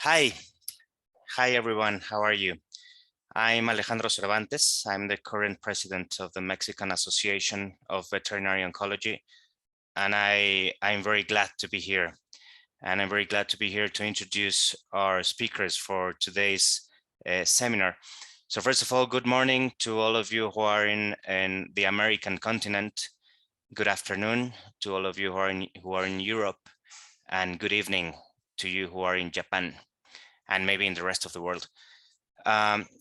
Hi, hi everyone, how are you? I'm Alejandro Cervantes. I'm the current president of the Mexican Association of Veterinary Oncology, and I'm very glad to be here. And I'm very glad to be here to introduce our speakers for today's seminar. So first of all, good morning to all of you who are in the American continent. Good afternoon to all of you who are in Europe, and good evening to you who are in Japan and maybe in the rest of the world.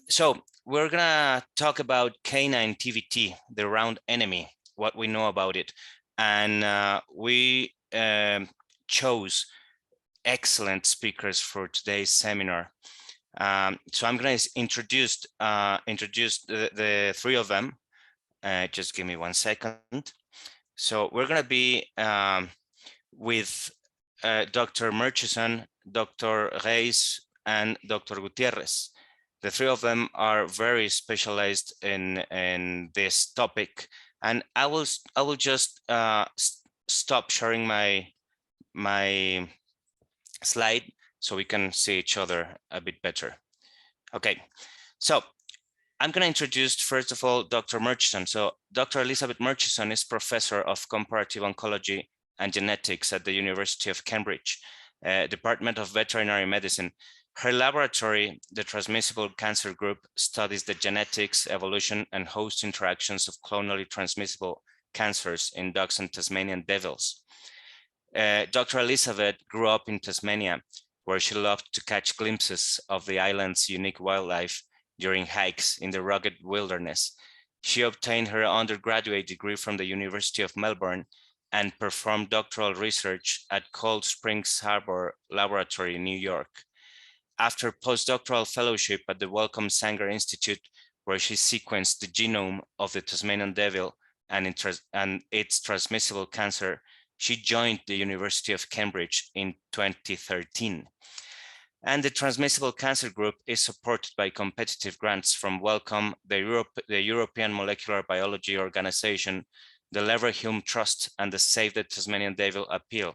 So we're gonna talk about Canine TVT, the round enemy, what we know about it. And we chose excellent speakers for today's seminar. So I'm gonna introduce the three of them. Just give me 1 second. So we're gonna be with Dr. Murchison, Dr. Reis, and Dr. Gutierrez. The three of them are very specialized in this topic, and I will just stop sharing my slide so we can see each other a bit better. Okay, so I'm going to introduce, first of all, Dr. Murchison. So Dr. Elizabeth Murchison is professor of comparative oncology and genetics at the University of Cambridge, Department of Veterinary Medicine. Her laboratory, the Transmissible Cancer Group, studies the genetics, evolution, and host interactions of clonally transmissible cancers in dogs and Tasmanian devils. Dr. Elizabeth grew up in Tasmania, where she loved to catch glimpses of the island's unique wildlife during hikes in the rugged wilderness. She obtained her undergraduate degree from the University of Melbourne and performed doctoral research at Cold Springs Harbor Laboratory in New York. After postdoctoral fellowship at the Wellcome Sanger Institute, where she sequenced the genome of the Tasmanian devil and its transmissible cancer, she joined the University of Cambridge in 2013. And the Transmissible Cancer Group is supported by competitive grants from Wellcome, the European Molecular Biology Organization, the Leverhulme Trust, and the Save the Tasmanian Devil Appeal.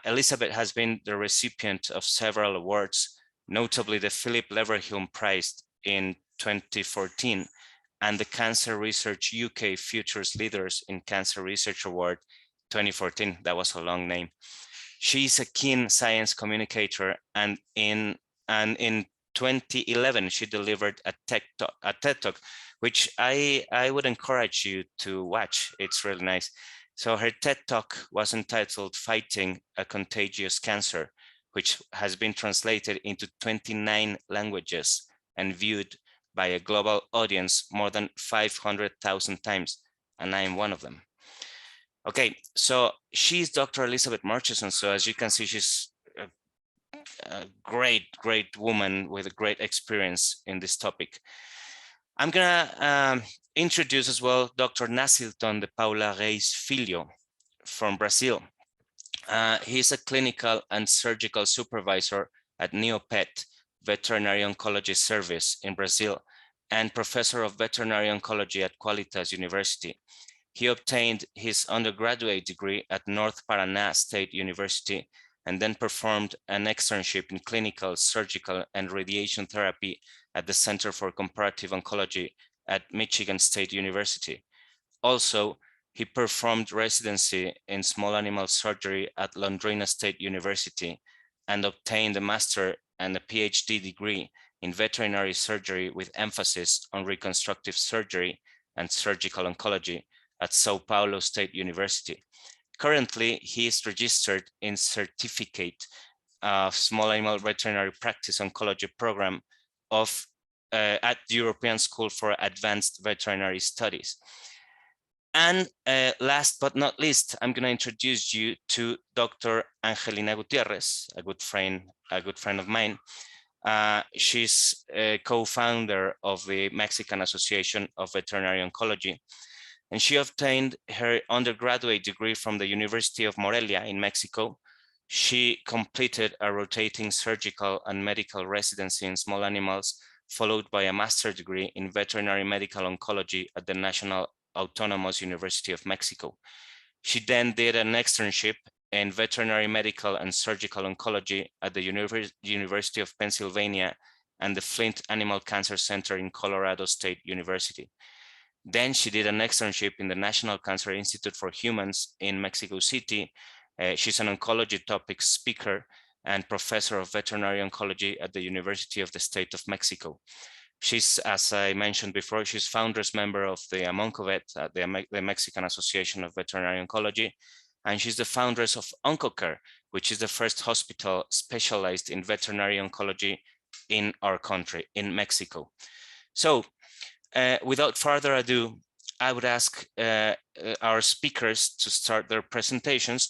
Elizabeth has been the recipient of several awards, notably the Philip Leverhulme Prize in 2014 and the Cancer Research UK Futures Leaders in Cancer Research Award 2014. That was a long name. She's a keen science communicator, and in 2011 she delivered a TED Talk, which I would encourage you to watch. It's really nice. So her TED Talk was entitled Fighting a Contagious Cancer, which has been translated into 29 languages and viewed by a global audience more than 500,000 times, and I am one of them. Okay, so she's Dr. Elizabeth Murchison. So as you can see, she's a great woman with a great experience in this topic. I'm gonna introduce as well Dr. Nacilton de Paula Reis Filho from Brazil. He's a clinical and surgical supervisor at Neopet Veterinary Oncology Service in Brazil and professor of veterinary oncology at Qualitas University. He obtained his undergraduate degree at North Paraná State University and then performed an externship in clinical, surgical, and radiation therapy at the Center for Comparative Oncology at Michigan State University. Also, he performed residency in small animal surgery at Londrina State University and obtained a master and a PhD degree in veterinary surgery with emphasis on reconstructive surgery and surgical oncology at Sao Paulo State University. Currently, he is registered in Certificate of Small Animal Veterinary Practice Oncology program at the European School for Advanced Veterinary Studies. And last but not least, I'm going to introduce you to Dr. Angelina Gutierrez, a good friend of mine. She's a co-founder of the Mexican Association of Veterinary Oncology, and she obtained her undergraduate degree from the University of Morelia in Mexico. She completed a rotating surgical and medical residency in small animals, followed by a master's degree in veterinary medical oncology at the National Autonomous University of Mexico. She then did an externship in veterinary medical and surgical oncology at the University of Pennsylvania and the Flint Animal Cancer Center in Colorado State University. Then she did an externship in the National Cancer Institute for Humans in Mexico City. She's an oncology topic speaker and professor of veterinary oncology at the University of the State of Mexico. She's, as I mentioned before, she's founders member of the Amoncovet, the Mexican Association of Veterinary Oncology, and she's the founders of OncoCare, which is the first hospital specialized in veterinary oncology in our country, in Mexico. So without further ado, I would ask our speakers to start their presentations.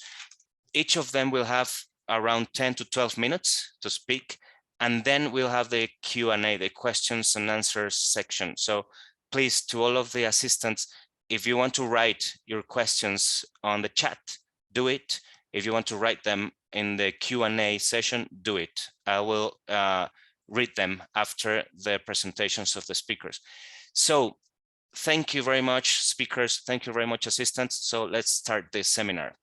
Each of them will have around 10 to 12 minutes to speak, and then we'll have the Q&A, the questions and answers section. So please, to all of the assistants, if you want to write your questions on the chat, do it. If you want to write them in the Q&A session, do it. I will read them after the presentations of the speakers. So thank you very much, speakers. Thank you very much, assistants. So let's start this seminar.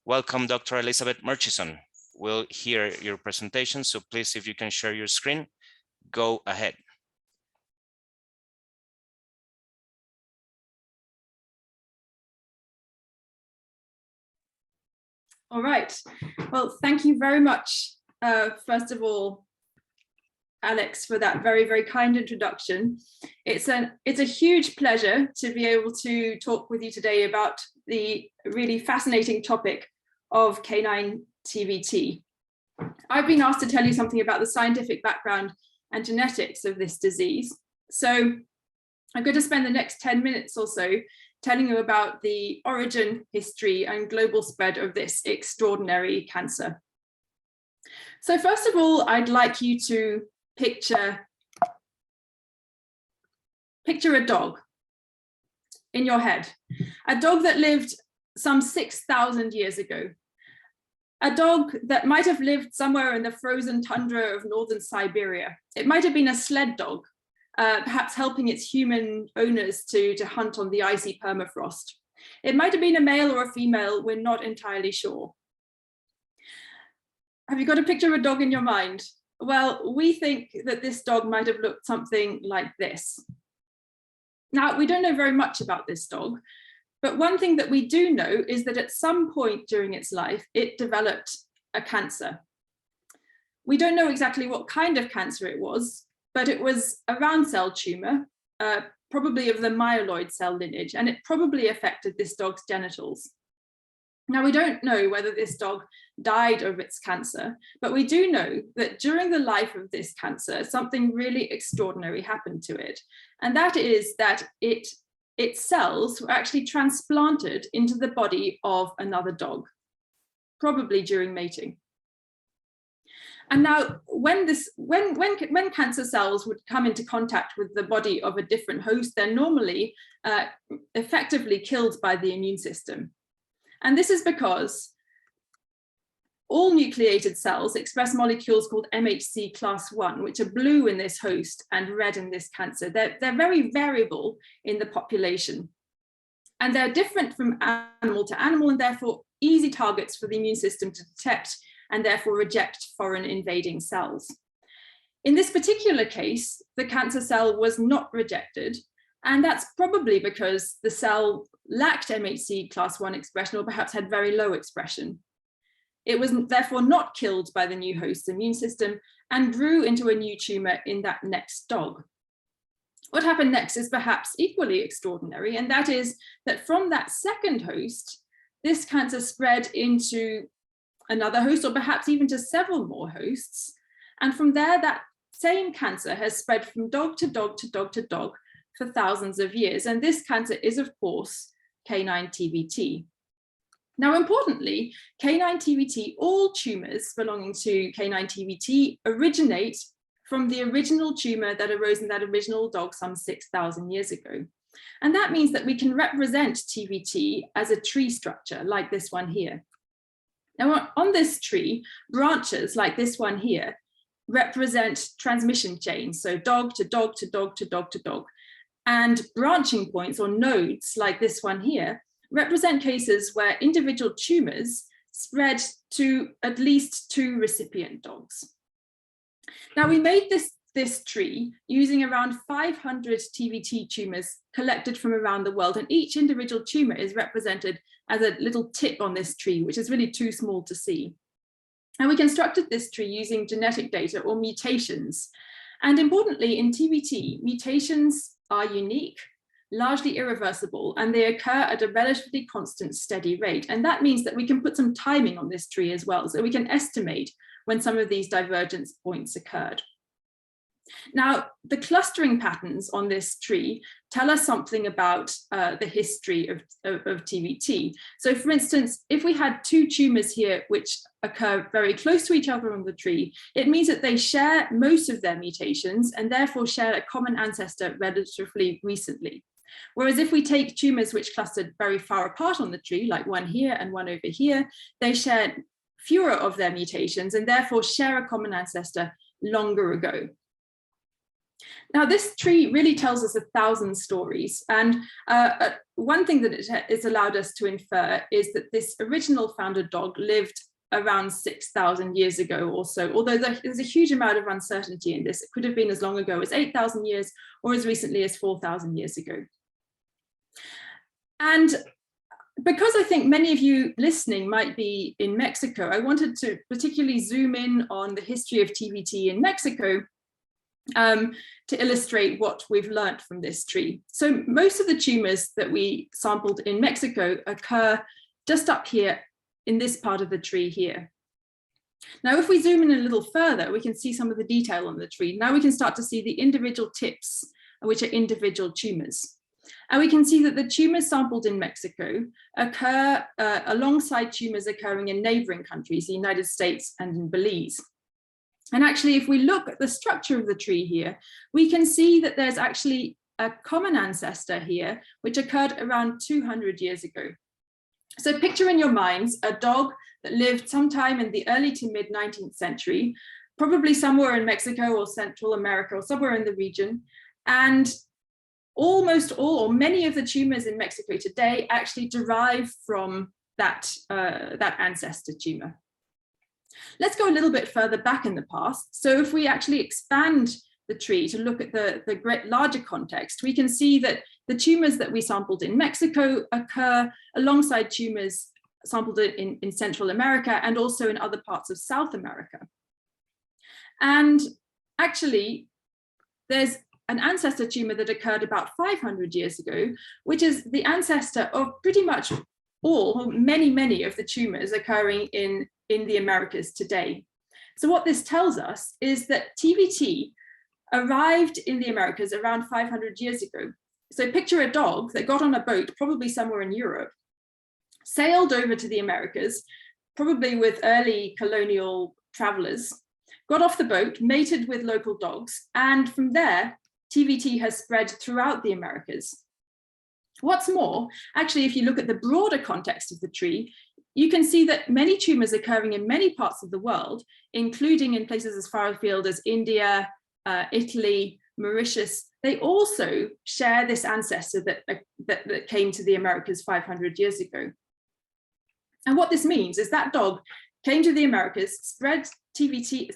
Welcome, Dr. Elizabeth Murchison. We'll hear your presentation. So please, if you can share your screen, go ahead. All right. Well, thank you very much. First of all, Alex, for that very, very kind introduction. It's a huge pleasure to be able to talk with you today about the really fascinating topic of canine TVT. I've been asked to tell you something about the scientific background and genetics of this disease. So I'm going to spend the next 10 minutes or so telling you about the origin, history, and global spread of this extraordinary cancer. So first of all, I'd like you to picture a dog in your head, a dog that lived some 6,000 years ago, a dog that might have lived somewhere in the frozen tundra of northern Siberia. It might have been a sled dog, perhaps helping its human owners to hunt on the icy permafrost. It might have been a male or a female, we're not entirely sure. Have you got a picture of a dog in your mind? Well, we think that this dog might have looked something like this. Now, we don't know very much about this dog, but one thing that we do know is that at some point during its life, it developed a cancer. We don't know exactly what kind of cancer it was, but it was a round cell tumor, probably of the myeloid cell lineage, and it probably affected this dog's genitals. Now, we don't know whether this dog died of its cancer, but we do know that during the life of this cancer, something really extraordinary happened to it. And that is that its cells were actually transplanted into the body of another dog, probably during mating. And now, when cancer cells would come into contact with the body of a different host, they're normally effectively killed by the immune system. And this is because all nucleated cells express molecules called MHC class 1, which are blue in this host and red in this cancer. They're very variable in the population. And they're different from animal to animal, and therefore easy targets for the immune system to detect and therefore reject foreign invading cells. In this particular case, the cancer cell was not rejected, and that's probably because the cell lacked MHC class 1 expression, or perhaps had very low expression. It was therefore not killed by the new host's immune system and grew into a new tumor in that next dog. What happened next is perhaps equally extraordinary, and that is that from that second host, this cancer spread into another host, or perhaps even to several more hosts. And from there, that same cancer has spread from dog to dog to dog to dog for thousands of years. And this cancer is, of course, canine TVT. Now, importantly, canine TVT, all tumors belonging to canine TVT originate from the original tumor that arose in that original dog some 6,000 years ago. And that means that we can represent TVT as a tree structure like this one here. Now, on this tree, branches like this one here represent transmission chains, so dog to dog to dog to dog to dog. And branching points or nodes like this one here represent cases where individual tumors spread to at least 2 recipient dogs. Now, we made this tree using around 500 TVT tumors collected from around the world, and each individual tumor is represented as a little tip on this tree, which is really too small to see. And we constructed this tree using genetic data or mutations. And importantly, in TVT, mutations are unique, largely irreversible, and they occur at a relatively constant, steady rate. And that means that we can put some timing on this tree as well, so we can estimate when some of these divergence points occurred. Now, the clustering patterns on this tree tell us something about the history of TVT. So for instance, if we had 2 tumors here which occur very close to each other on the tree, it means that they share most of their mutations and therefore share a common ancestor relatively recently. Whereas if we take tumors which clustered very far apart on the tree, like one here and one over here, they share fewer of their mutations and therefore share a common ancestor longer ago. Now, this tree really tells us 1,000 stories. And one thing that it's allowed us to infer is that this original founder dog lived around 6,000 years ago or so, although there's a huge amount of uncertainty in this. It could have been as long ago as 8,000 years or as recently as 4,000 years ago. And because I think many of you listening might be in Mexico, I wanted to particularly zoom in on the history of TVT in Mexico to illustrate what we've learned from this tree. So most of the tumors that we sampled in Mexico occur just up here in this part of the tree here. Now, if we zoom in a little further, we can see some of the detail on the tree. Now we can start to see the individual tips, which are individual tumors. And we can see that the tumors sampled in Mexico occur alongside tumors occurring in neighboring countries, the United States and in Belize. And actually, if we look at the structure of the tree here, we can see that there's actually a common ancestor here, which occurred around 200 years ago. So picture in your minds a dog that lived sometime in the early to mid 19th century, probably somewhere in Mexico or Central America or somewhere in the region. And almost all or many of the tumors in Mexico today actually derive from that ancestor tumor. Let's go a little bit further back in the past. So if we actually expand the tree to look at the larger context, we can see that the tumors that we sampled in Mexico occur alongside tumors sampled in Central America and also in other parts of South America. And actually, there's an ancestor tumor that occurred about 500 years ago, which is the ancestor of pretty much all, or many of the tumors occurring in the Americas today. So what this tells us is that TVT arrived in the Americas around 500 years ago. So picture a dog that got on a boat, probably somewhere in Europe, sailed over to the Americas, probably with early colonial travelers, got off the boat, mated with local dogs, and from there, TVT has spread throughout the Americas. What's more, actually, if you look at the broader context of the tree, you can see that many tumors occurring in many parts of the world, including in places as far afield as India, Italy, Mauritius, they also share this ancestor that came to the Americas 500 years ago. And what this means is that dog came to the Americas, spread TVT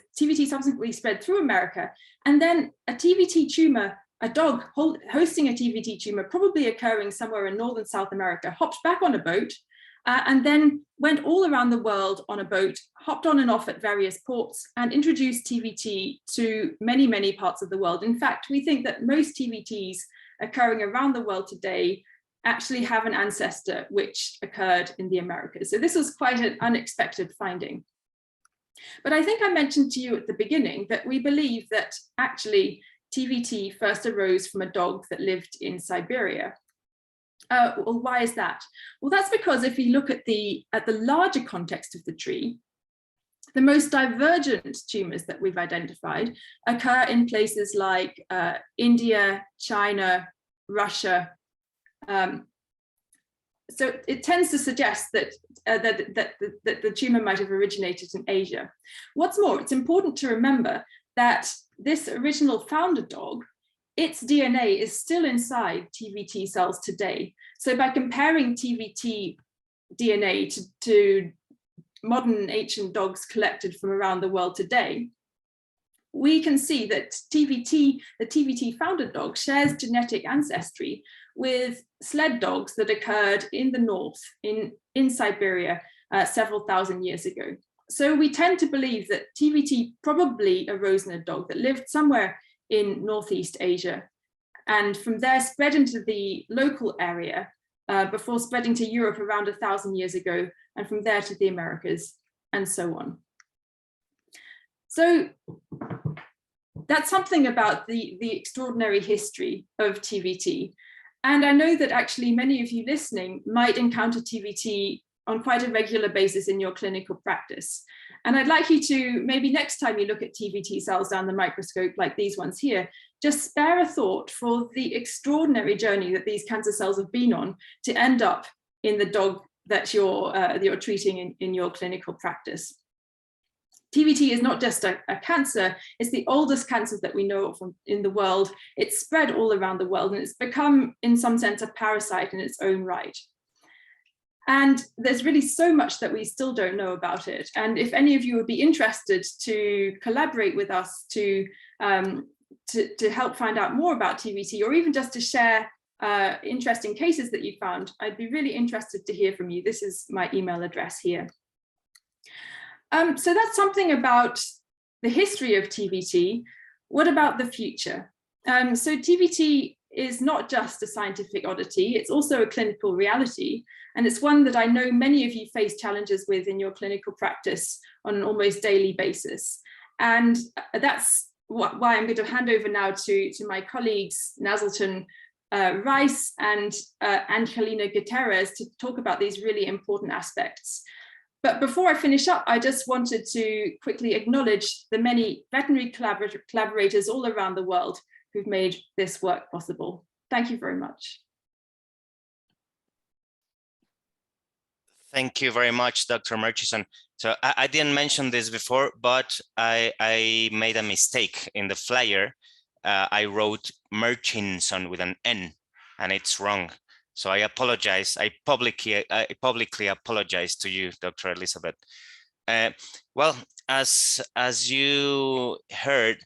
subsequently spread through America, and then a TVT tumor, a dog hosting a TVT tumor, probably occurring somewhere in North and South America, hopped back on a boat, and then went all around the world on a boat, hopped on and off at various ports, and introduced TVT to many parts of the world. In fact, we think that most TVTs occurring around the world today actually have an ancestor which occurred in the Americas. So this was quite an unexpected finding. But I think I mentioned to you at the beginning that we believe that actually TVT first arose from a dog that lived in Siberia. Well, why is that? Well, that's because if you look at the larger context of the tree, the most divergent tumors that we've identified occur in places like India, China, Russia. So it tends to suggest that the tumor might have originated in Asia. What's more, it's important to remember that this original founder dog, its DNA is still inside TVT cells today. So by comparing TVT DNA to modern ancient dogs collected from around the world today, we can see that TVT, the TVT founder dog, shares genetic ancestry with sled dogs that occurred in the north, in Siberia, several thousand years ago. So we tend to believe that TVT probably arose in a dog that lived somewhere in Northeast Asia, and from there spread into the local area before spreading to Europe around 1,000 years ago, and from there to the Americas, and so on. So that's something about the extraordinary history of TVT. And I know that actually many of you listening might encounter TVT on quite a regular basis in your clinical practice. And I'd like you to, maybe next time you look at TVT cells down the microscope like these ones here, just spare a thought for the extraordinary journey that these cancer cells have been on to end up in the dog that you're treating in your clinical practice. TVT is not just a cancer, it's the oldest cancer that we know of in the world. It's spread all around the world, and it's become, in some sense, a parasite in its own right. And there's really so much that we still don't know about it. And if any of you would be interested to collaborate with us to help find out more about TVT, or even just to share interesting cases that you found, I'd be really interested to hear from you. This is my email address here. So that's something about the history of TVT. What about the future? So TVT is not just a scientific oddity, it's also a clinical reality. And it's one that I know many of you face challenges with in your clinical practice on an almost daily basis. And that's why I'm going to hand over now to my colleagues, Nazilton Rice and Angelina Guterres, to talk about these really important aspects. But before I finish up, I just wanted to quickly acknowledge the many veterinary collaborators all around the world who've made this work possible. Thank you very much. Thank you very much, Dr. Murchison. So I didn't mention this before, but I made a mistake in the flyer. I wrote Murchison with an N, and it's wrong. So I apologize. I publicly apologize to you, Dr. Elizabeth. Well, as you heard,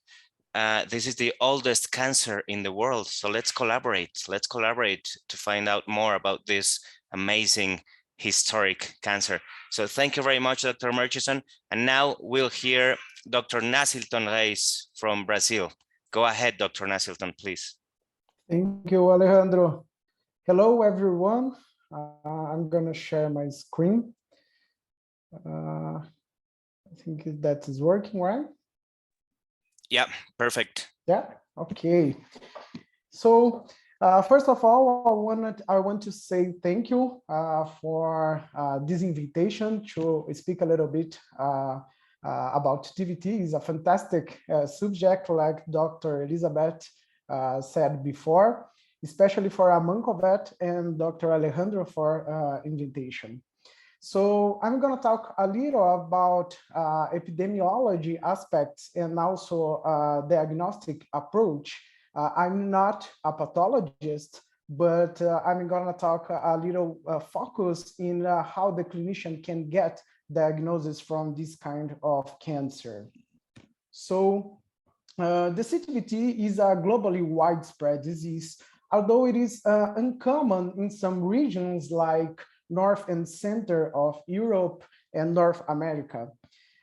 this is the oldest cancer in the world. So let's collaborate. Let's collaborate to find out more about this amazing historic cancer. So thank you very much, Dr. Murchison. And now we'll hear Dr. Nazilton Reis from Brazil. Go ahead, Dr. Nazilton, please. Thank you, Alejandro. Hello, everyone. I'm going to share my screen. I think that is working, right? Yeah, perfect. Yeah, okay. So first of all, I want to say thank you for this invitation to speak a little bit about TVT. It's a fantastic subject, like Dr. Elizabeth said before, especially for Amanco Vet and Dr. Alejandro for invitation. So I'm going to talk a little about epidemiology aspects and also diagnostic approach. I'm not a pathologist, but I'm going to talk a little focus in how the clinician can get diagnosis from this kind of cancer. So the CTVT is a globally widespread disease, although it is uncommon in some regions like North and Center of Europe and North America.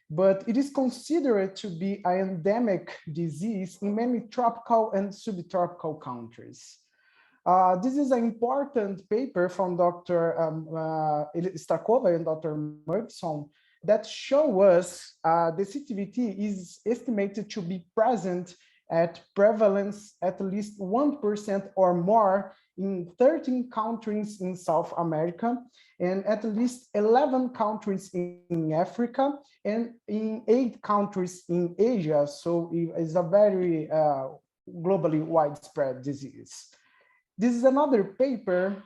But it is considered to be an endemic disease in many tropical and subtropical countries. This is an important paper from Dr. Starkova and Dr. Murchison that show us the CTVT is estimated to be present at prevalence at least 1% or more in 13 countries in South America, and at least 11 countries in Africa, and in 8 countries in Asia. So it's a very globally widespread disease. This is another paper.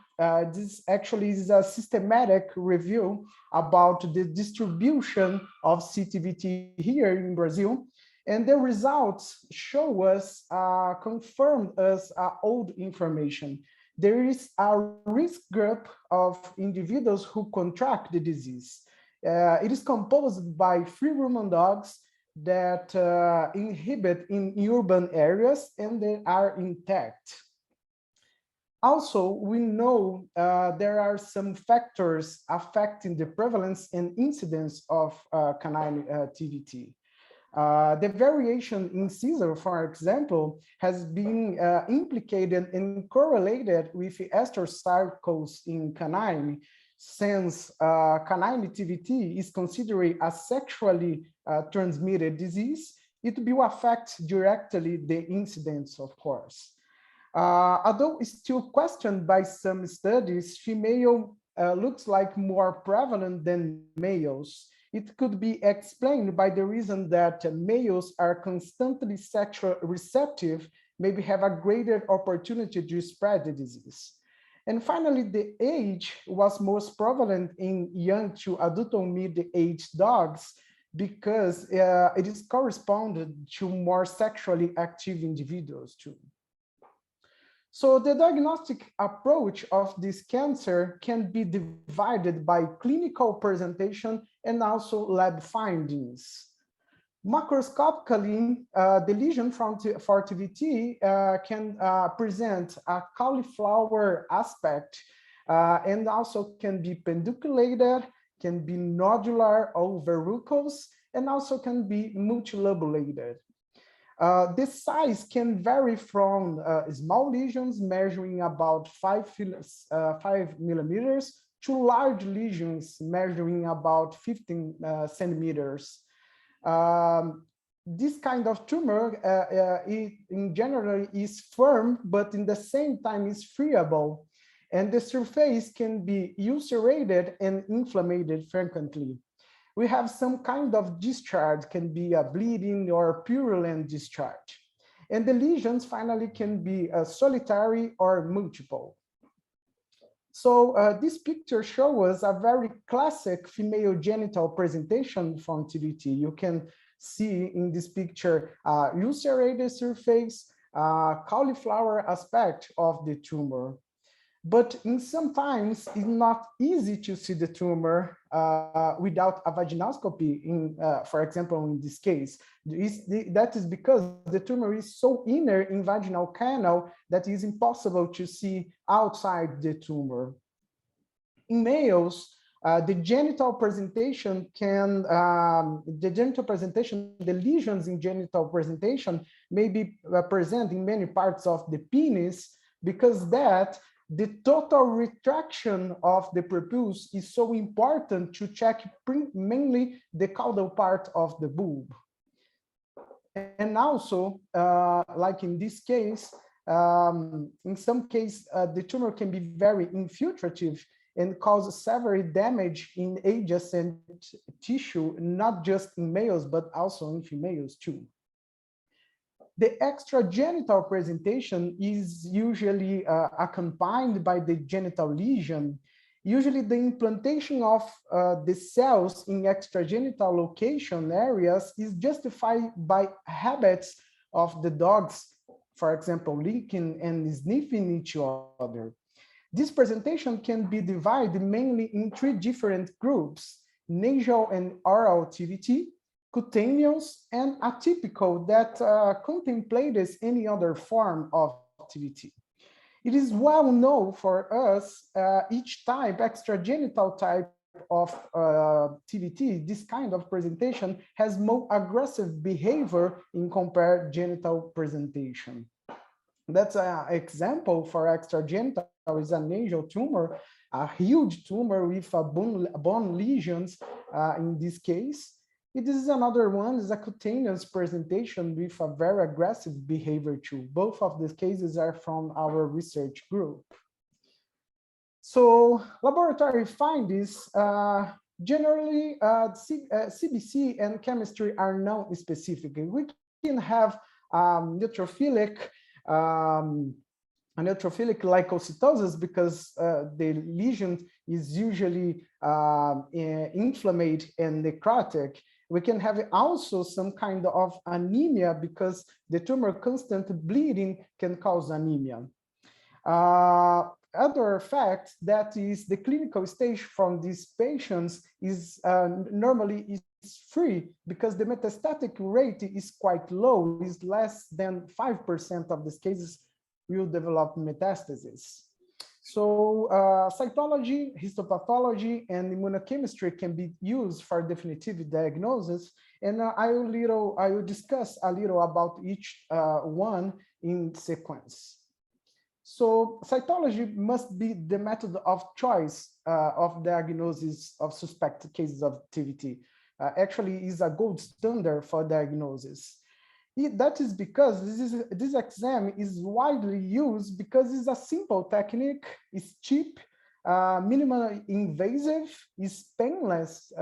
This actually is a systematic review about the distribution of CTVT here in Brazil. And the results show us, confirmed us old information. There is a risk group of individuals who contract the disease. It is composed by 3 rumen dogs that inhibit in urban areas and they are intact. Also, we know there are some factors affecting the prevalence and incidence of canine TVT. The variation in seizure, for example, has been implicated and correlated with ester cycles in canine, since canine TVT is considered a sexually transmitted disease. It will affect directly the incidence, of course. Although it's still questioned by some studies, female looks like more prevalent than males. It could be explained by the reason that males are constantly sexually receptive, maybe have a greater opportunity to spread the disease. And finally, the age was most prevalent in young to adult or mid-aged dogs because it is corresponded to more sexually active individuals too. So the diagnostic approach of this cancer can be divided by clinical presentation and also lab findings. Macroscopically, the lesion for TVT can present a cauliflower aspect and also can be pedunculated, can be nodular or verrucous, and also can be multilobulated. This size can vary from small lesions measuring about 5 millimeters to large lesions measuring about 15 centimeters. This kind of tumor in general is firm, but in the same time is friable, and the surface can be ulcerated and inflamed frequently. We have some kind of discharge, can be a bleeding or purulent discharge. And the lesions finally can be solitary or multiple. So this picture shows us a very classic female genital presentation from TVT. You can see in this picture ulcerated surface, cauliflower aspect of the tumor. But in sometimes it's not easy to see the tumor without a vaginoscopy, for example, in this case. That is because the tumor is so inner in vaginal canal that it is impossible to see outside the tumor. In males, the genital presentation the lesions in genital presentation may be present in many parts of the penis, because the total retraction of the prepuce is so important to check mainly the caudal part of the bulb. And also, like in this case, in some cases, the tumor can be very infiltrative and cause severe damage in adjacent tissue, not just in males, but also in females too. The extragenital presentation is usually accompanied by the genital lesion. Usually the implantation of the cells in extragenital location areas is justified by habits of the dogs, for example, licking and sniffing each other. This presentation can be divided mainly in 3 different groups: nasal and oral TVT, cutaneous, and atypical that contemplates any other form of TVT. It is well known for us each type, extragenital type of TVT, this kind of presentation has more aggressive behavior in compared genital presentation. That's an example for extragenital is a nasal tumor, a huge tumor with bone lesions in this case. This is another one, is a cutaneous presentation with a very aggressive behavior too. Both of these cases are from our research group. So laboratory findings, generally CBC and chemistry are non-specific. We can have neutrophilic leukocytosis because the lesion is usually inflamed and necrotic. We can have also some kind of anemia because the tumor constant bleeding can cause anemia. other fact that is the clinical stage from these patients is normally is free because the metastatic rate is quite low, is less than 5% of these cases will develop metastasis. So cytology, histopathology, and immunochemistry can be used for definitive diagnosis. And I will discuss a little about each one in sequence. So cytology must be the method of choice of diagnosis of suspected cases of TVT. Actually is a gold standard for diagnosis. That is because this exam is widely used because it's a simple technique, it's cheap, minimally invasive, is painless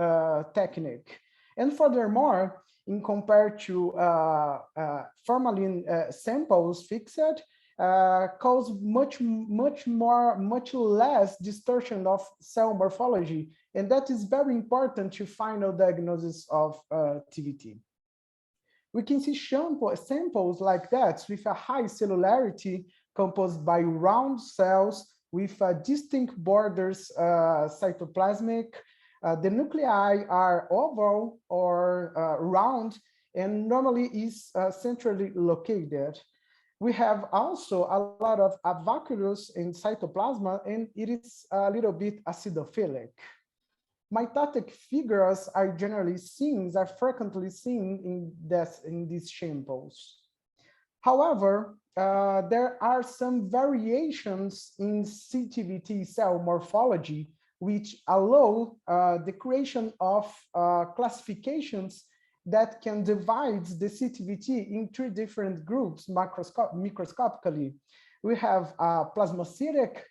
technique. And furthermore, in compared to formalin samples fixed, cause much less distortion of cell morphology, and that is very important to final diagnosis of TVT. We can see samples like that with a high cellularity composed by round cells with distinct borders cytoplasmic. The nuclei are oval or round and normally is centrally located. We have also a lot of vacuoles in cytoplasm, and it is a little bit acidophilic. Mitotic figures are frequently seen in these samples. However, there are some variations in CTVT cell morphology which allow the creation of classifications that can divide the CTVT in 3 different groups microscopically. We have a plasmacytic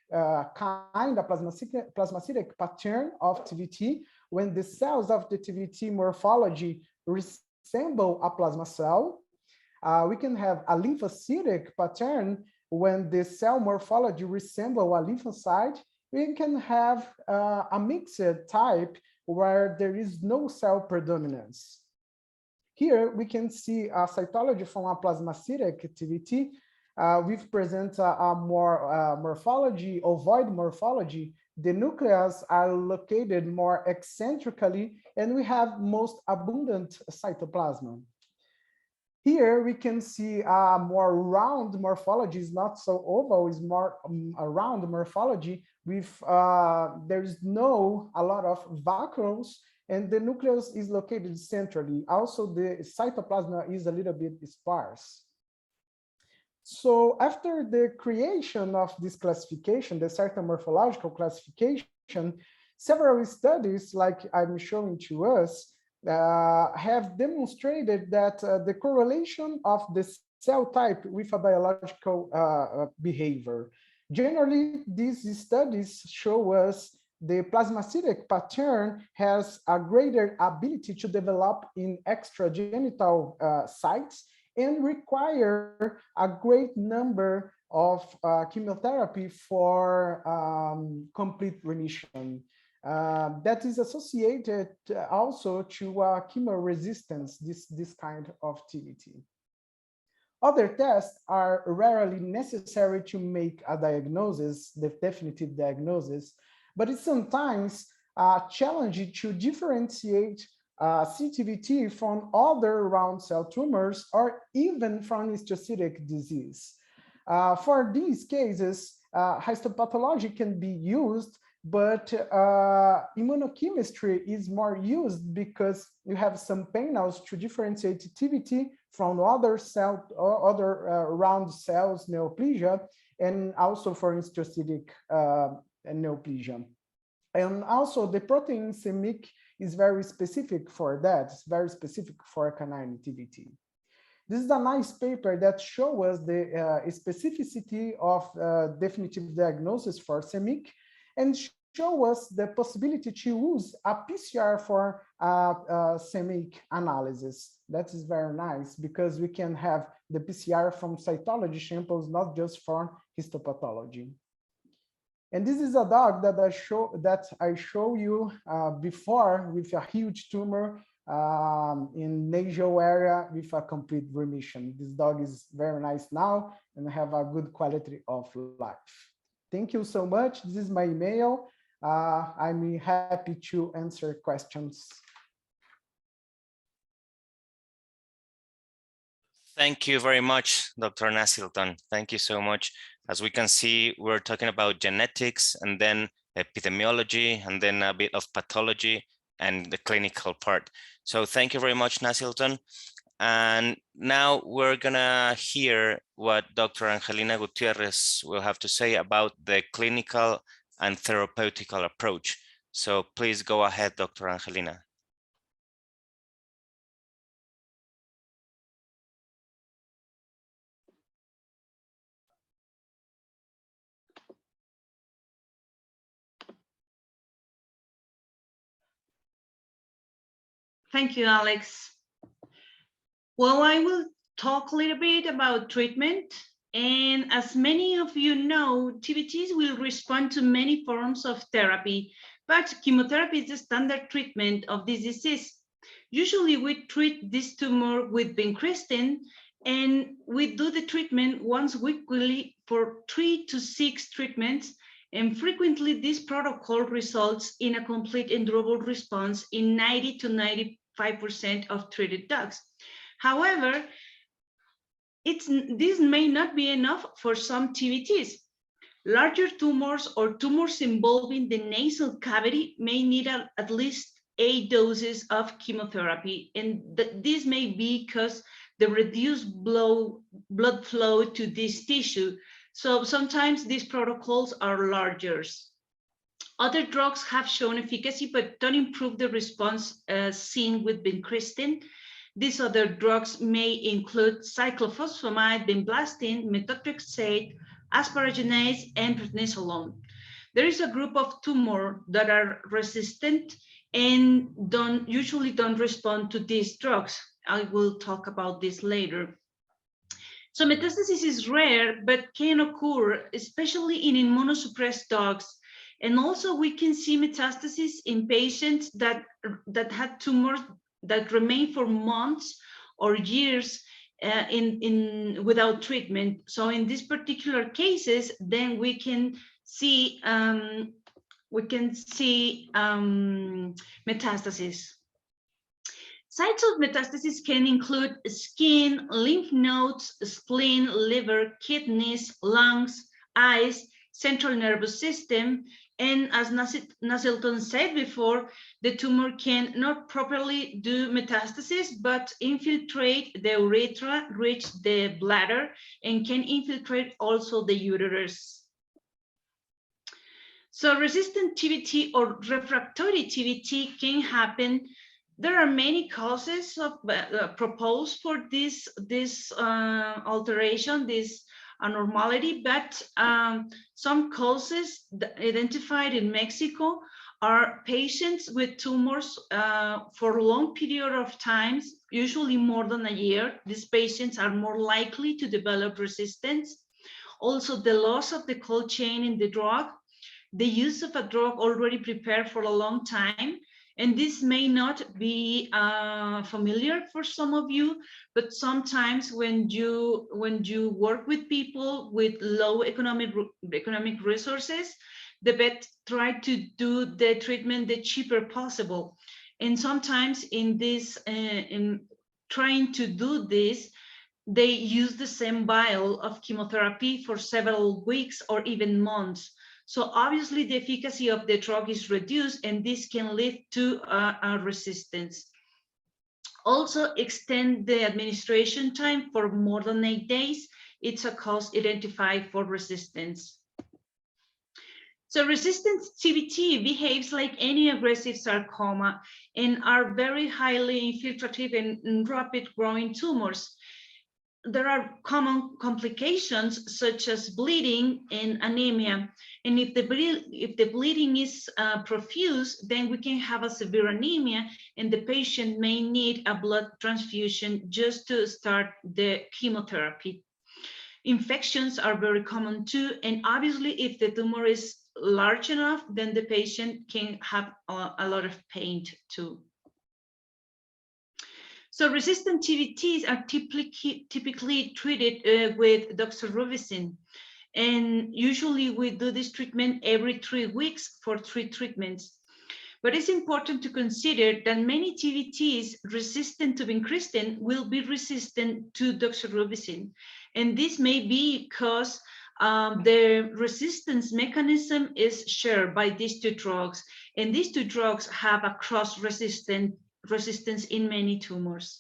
kind, a plasmacytic pattern of TVT, when the cells of the TVT morphology resemble a plasma cell. We can have a lymphocytic pattern when the cell morphology resembles a lymphocyte. We can have a mixed type where there is no cell predominance. Here we can see a cytology from a plasmacytic TVT. We've presented a more morphology, ovoid morphology. The nucleus are located more eccentrically, and we have most abundant cytoplasm. Here we can see a more round morphology, is not so oval, is more a round morphology with there's a lot of vacuoles, and the nucleus is located centrally. Also, the cytoplasm is a little bit sparse. So after the creation of this classification, the cytomorphological classification, several studies, like I'm showing to us, have demonstrated that the correlation of the cell type with a biological behavior. Generally, these studies show us the plasmacytic pattern has a greater ability to develop in extragenital sites and require a great number of chemotherapy for complete remission. That is associated also to chemo resistance, this kind of TVT. Other tests are rarely necessary to make a diagnosis, the definitive diagnosis, but it's sometimes challenging to differentiate CTVT from other round cell tumors or even from histiocytic disease. For these cases, histopathology can be used, but immunochemistry is more used because you have some panels to differentiate TVT from other round cells neoplasia, and also for histiocytic neoplasia. And also the protein CMYC is very specific for that. It's very specific for canine TVT. This is a nice paper that shows us the specificity of definitive diagnosis for CMYC and show us the possibility to use a PCR for CMYC analysis. That is very nice because we can have the PCR from cytology samples, not just for histopathology. And this is a dog that I show you before with a huge tumor in nasal area with a complete remission. This dog is very nice now and have a good quality of life. Thank you so much. This is my email. I'm happy to answer questions. Thank you very much, Dr. Nasilton. Thank you so much. As we can see, we're talking about genetics and then epidemiology and then a bit of pathology and the clinical part. So thank you very much, Nasilton. And now we're gonna hear what Dr. Angelina Gutierrez will have to say about the clinical and therapeutical approach. So please go ahead, Dr. Angelina. Thank you, Alex. Well, I will talk a little bit about treatment. And as many of you know, TVTs will respond to many forms of therapy, but chemotherapy is the standard treatment of this disease. Usually we treat this tumor with vincristine, and we do the treatment once weekly for 3 to 6 treatments. And frequently this protocol results in a complete and durable response in 90 to 95% of treated dogs. However, this may not be enough for some TVTs. Larger tumors or tumors involving the nasal cavity may need at least 8 doses of chemotherapy. And this may be because the reduced blood flow to this tissue. So sometimes these protocols are larger. Other drugs have shown efficacy, but don't improve the response seen with vincristine. These other drugs may include cyclophosphamide, vinblastine, methotrexate, asparaginase, and prednisolone. There is a group of tumors that are resistant and usually don't respond to these drugs. I will talk about this later. So metastasis is rare, but can occur, especially in immunosuppressed dogs. And also we can see metastasis in patients that had tumors that remain for months or years without treatment. So in these particular cases, then we can see metastasis. Sites of metastasis can include skin, lymph nodes, spleen, liver, kidneys, lungs, eyes, central nervous system. And as Nasilton said before, the tumor can not properly do metastasis, but infiltrate the urethra, reach the bladder, and can infiltrate also the uterus. So resistant TVT or refractory TVT can happen. There are many causes of proposed for this alteration, this abnormality, but some causes identified in Mexico are patients with tumors for a long period of times, usually more than a year. These patients are more likely to develop resistance. Also, the loss of the cold chain in the drug, the use of a drug already prepared for a long time. And this may not be familiar for some of you, but sometimes when you work with people with low economic resources, the vet try to do the treatment the cheaper possible. And sometimes in this, in trying to do this, they use the same vial of chemotherapy for several weeks or even months. So obviously the efficacy of the drug is reduced, and this can lead to a resistance. Also, extend the administration time for more than 8 days. It's a cause identified for resistance. So resistant TVT behaves like any aggressive sarcoma and are very highly infiltrative and rapid growing tumors. There are common complications such as bleeding and anemia. And if the bleeding is profuse, then we can have a severe anemia, and the patient may need a blood transfusion just to start the chemotherapy. Infections are very common too, and obviously if the tumor is large enough, then the patient can have a lot of pain too. So resistant TVTs are typically treated with doxorubicin. And usually we do this treatment every 3 weeks for 3 treatments. But it's important to consider that many TVTs resistant to vincristine will be resistant to doxorubicin. And this may be because the resistance mechanism is shared by these two drugs. And these two drugs have a resistance in many tumors.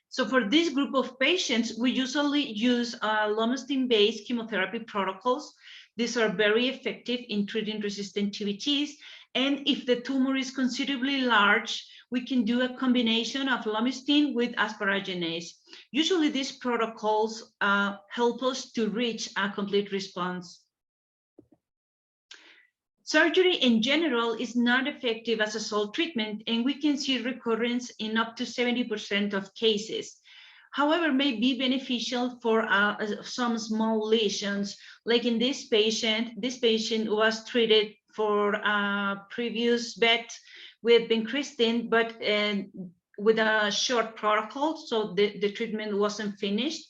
So for this group of patients, we usually use lomustine-based chemotherapy protocols. These are very effective in treating resistant TVTs. And if the tumor is considerably large, we can do a combination of lomustine with asparaginase. Usually these protocols help us to reach a complete response. Surgery in general is not effective as a sole treatment, and we can see recurrence in up to 70% of cases. However, may be beneficial for some small lesions. Like in this patient was treated for a previous vet with vincristine, but with a short protocol, so the treatment wasn't finished.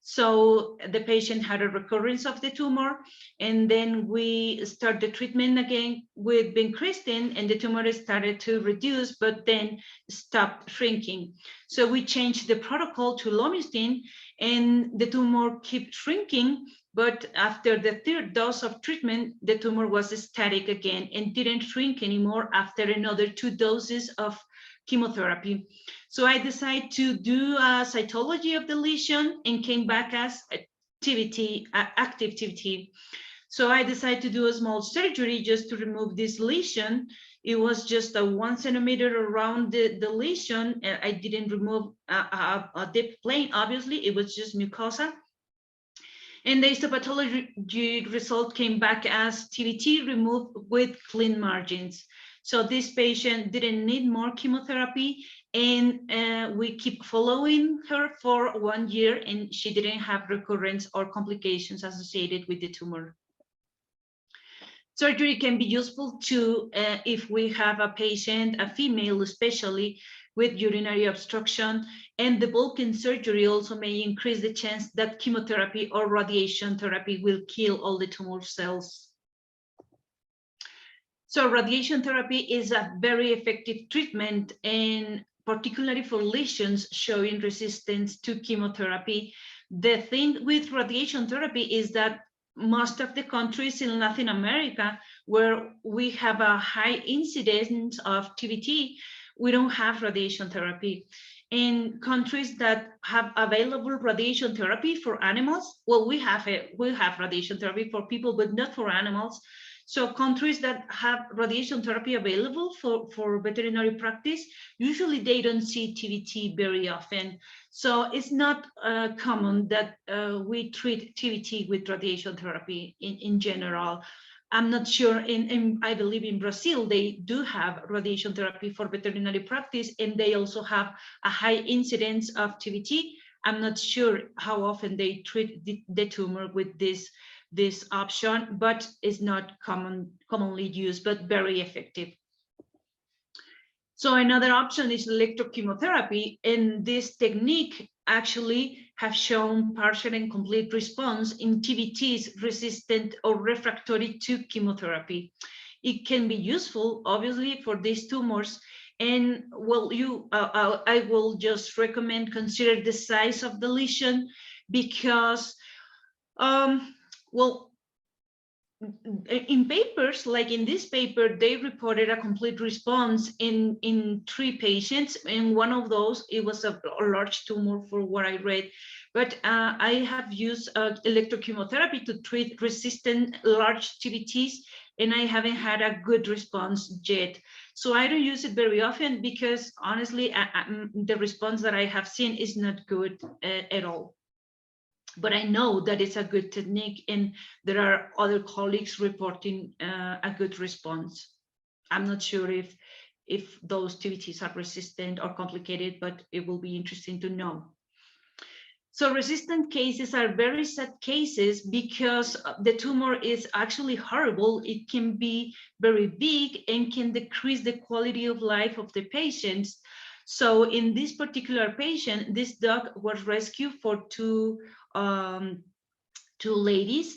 So the patient had a recurrence of the tumor, and then we start the treatment again with vincristine, and the tumor started to reduce, but then stopped shrinking. So we changed the protocol to lomustine, and the tumor kept shrinking, but after the 3rd dose of treatment, the tumor was static again and didn't shrink anymore after another 2 doses of chemotherapy. So I decided to do a cytology of the lesion and came back as a TVT, active TVT. So I decided to do a small surgery just to remove this lesion. It was just a 1 centimeter around the lesion. I didn't remove a deep plane, obviously, it was just mucosa. And the histopathology result came back as TVT removed with clean margins. So this patient didn't need more chemotherapy, and we keep following her for 1 year, and she didn't have recurrence or complications associated with the tumor. Surgery can be useful too if we have a patient, a female especially, with urinary obstruction, and the bulking surgery also may increase the chance that chemotherapy or radiation therapy will kill all the tumor cells. So radiation therapy is a very effective treatment, and particularly for lesions showing resistance to chemotherapy. The thing with radiation therapy is that most of the countries in Latin America where we have a high incidence of TVT, we don't have radiation therapy. In countries that have available radiation therapy for animals, well, we have radiation therapy for people, but not for animals. So countries that have radiation therapy available for veterinary practice, usually they don't see TVT very often. So it's not common that we treat TVT with radiation therapy in general. I'm not sure, I believe in Brazil, they do have radiation therapy for veterinary practice, and they also have a high incidence of TVT. I'm not sure how often they treat the tumor with this option, but it's not commonly used, but very effective. So another option is electrochemotherapy, and this technique actually have shown partial and complete response in TVTs resistant or refractory to chemotherapy. It can be useful, obviously, for these tumors. And well, I will just recommend consider the size of the lesion, because well, in papers, like in this paper, they reported a complete response in 3 patients. And one of those, it was a large tumor for what I read. But I have used electrochemotherapy to treat resistant large TVTs, and I haven't had a good response yet. So I don't use it very often because honestly, the response that I have seen is not good at all. But I know that it's a good technique, and there are other colleagues reporting a good response. I'm not sure if those TVTs are resistant or complicated, but it will be interesting to know. So resistant cases are very sad cases because the tumor is actually horrible. It can be very big and can decrease the quality of life of the patients. So in this particular patient, this dog was rescued for two two ladies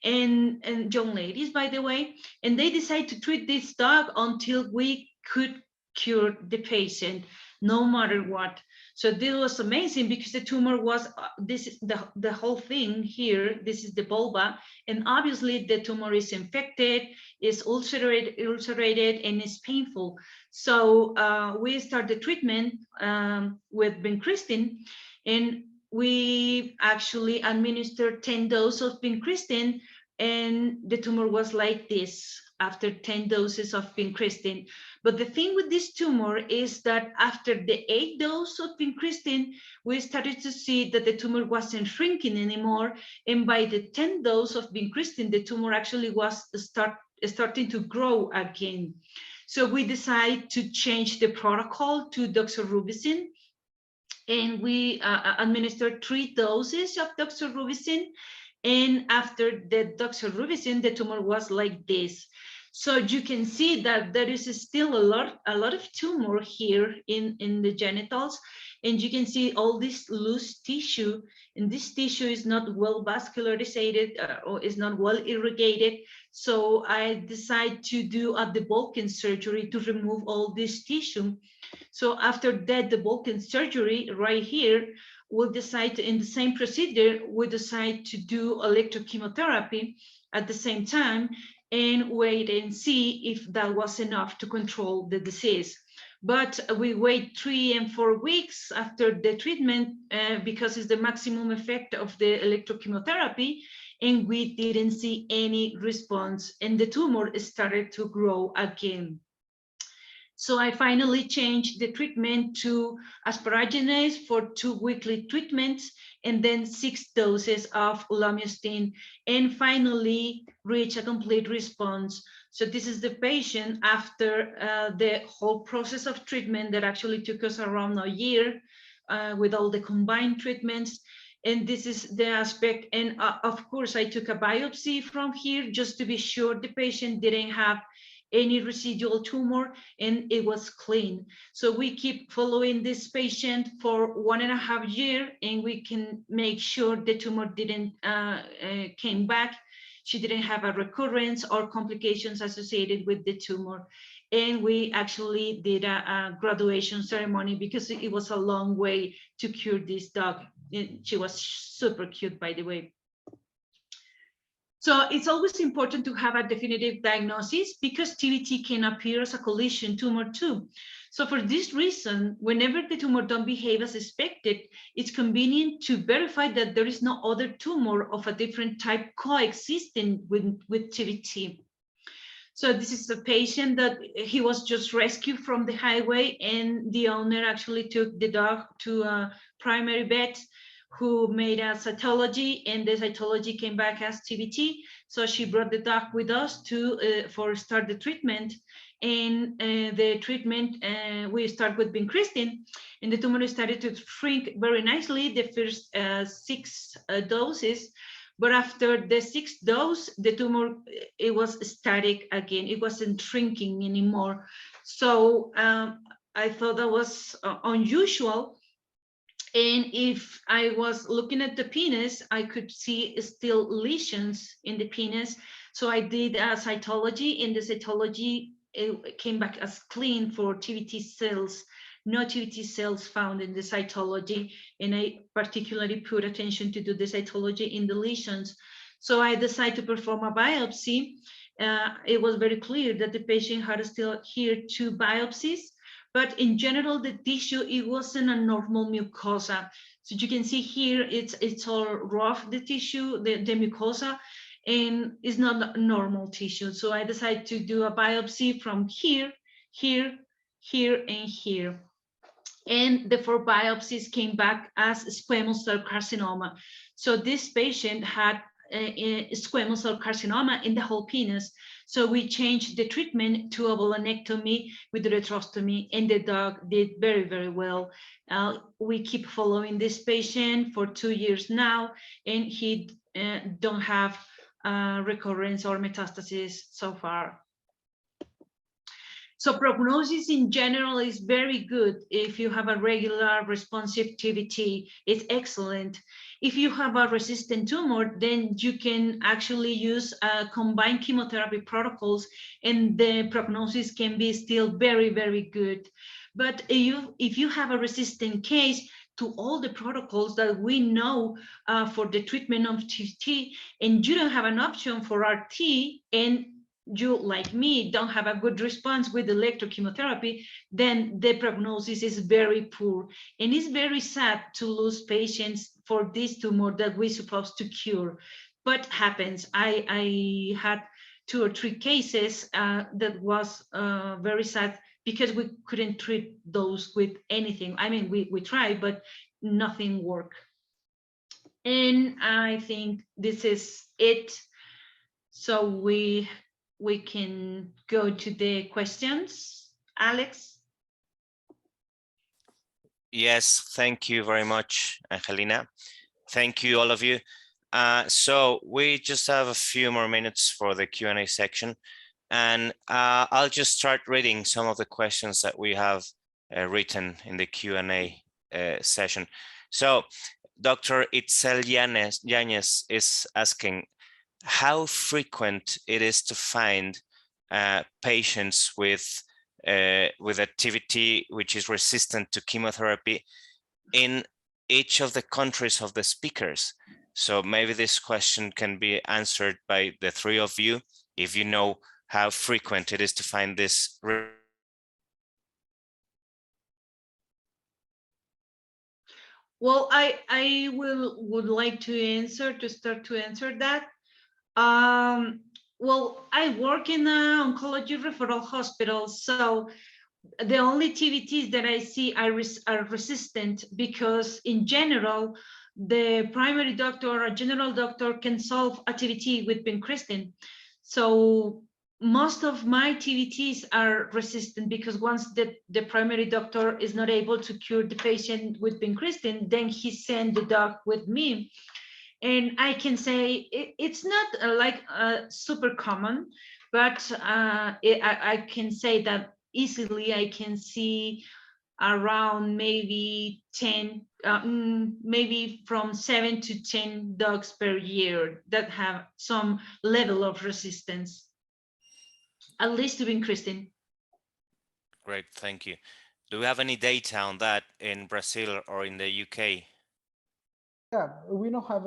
and young ladies, by the way, and they decided to treat this dog until we could cure the patient, no matter what. So this was amazing because the tumor was, this is the whole thing here, this is the vulva, and obviously the tumor is infected, is ulcerated, and is painful. So we start the treatment with vincristine, and we actually administered 10 doses of vincristine, and the tumor was like this after 10 doses of vincristine. But the thing with this tumor is that after the 8 doses of vincristine, we started to see that the tumor wasn't shrinking anymore. And by the 10 dose of vincristine, the tumor actually was starting to grow again. So we decided to change the protocol to doxorubicin. And we administered 3 doses of doxorubicin. And after the doxorubicin, the tumor was like this. So you can see that there is still a lot of tumor here in the genitals, and you can see all this loose tissue, and this tissue is not well vascularized or is not well irrigated. So I decided to do a debulking surgery to remove all this tissue. So after that debulking surgery right here, we'll decide to, in the same procedure, we decide to do electrochemotherapy at the same time and wait and see if that was enough to control the disease. But we wait 3 and 4 weeks after the treatment because it's the maximum effect of the electrochemotherapy, and we didn't see any response, and the tumor started to grow again. So I finally changed the treatment to asparaginase for 2 weekly treatments, and then 6 doses of lomustine, and finally reach a complete response. So this is the patient after the whole process of treatment that actually took us around a year with all the combined treatments. And this is the aspect. And of course, I took a biopsy from here just to be sure the patient didn't have any residual tumor, and it was clean. So we keep following this patient for 1.5 years, and we can make sure the tumor didn't came back. She didn't have a recurrence or complications associated with the tumor. And we actually did a graduation ceremony because it was a long way to cure this dog. She was super cute, by the way. So it's always important to have a definitive diagnosis because TVT can appear as a collision tumor too. So for this reason, whenever the tumor don't behave as expected, it's convenient to verify that there is no other tumor of a different type coexisting with TVT. So this is a patient that he was just rescued from the highway, and the owner actually took the dog to a primary vet who made a cytology, and the cytology came back as TVT. So she brought the dog with us to for start the treatment. And the treatment, we start with vincristine, and the tumor started to shrink very nicely the first 6 doses. But after the 6th dose, the tumor, it was static again. It wasn't shrinking anymore. So I thought that was unusual. And if I was looking at the penis, I could see still lesions in the penis. So I did a cytology, and the cytology it came back as clean for TVT cells. No TVT cells found in the cytology, and I particularly put attention to do the cytology in the lesions. So I decided to perform a biopsy. It was very clear that the patient had still here 2 biopsies, but in general, the tissue, it wasn't a normal mucosa. So you can see here, it's all rough, the tissue, the mucosa, and it's not normal tissue. So I decided to do a biopsy from here, here, here, and here. And the 4 biopsies came back as squamous cell carcinoma. So this patient had a squamous cell carcinoma in the whole penis. So we changed the treatment to a vulvanectomy with retrostomy, and the dog did very, very well. We keep following this patient for 2 years now, and he don't have recurrence or metastasis so far. So prognosis in general is very good. If you have a regular responsive TVT, it's excellent. If you have a resistant tumor, then you can actually use combined chemotherapy protocols, and the prognosis can be still very, very good. But if you have a resistant case to all the protocols that we know for the treatment of TVT, and you don't have an option for RT, and you, like me, don't have a good response with electrochemotherapy, then the prognosis is very poor. And it's very sad to lose patients for this tumor that we're supposed to cure. But happens. I had 2 or 3 cases that was very sad because we couldn't treat those with anything. I mean, we tried, but nothing worked. And I think this is it. So we can go to the questions. Alex? Yes, thank you very much, Angelina. Thank you, all of you. So we just have a few more minutes for the Q&A section, and I'll just start reading some of the questions that we have written in the Q&A session. So Dr. Itzel Yanez is asking how frequent it is to find patients with activity which is resistant to chemotherapy in each of the countries of the speakers. So maybe this question can be answered by the 3 of you, if you know how frequent it is to find this. Well, I would like to start to answer that. Well, I work in an oncology referral hospital, so the only TVTs that I see are resistant, because in general, the primary doctor or general doctor can solve a TVT with vincristine. So most of my TVTs are resistant, because once the primary doctor is not able to cure the patient with vincristine, then he sends the dog with me. And I can say it's not like super common, but I can say that easily I can see around maybe 10, maybe from 7 to 10 dogs per year that have some level of resistance, at least to vincristine. Great, thank you. Do we have any data on that in Brazil or in the UK? Yeah, we don't have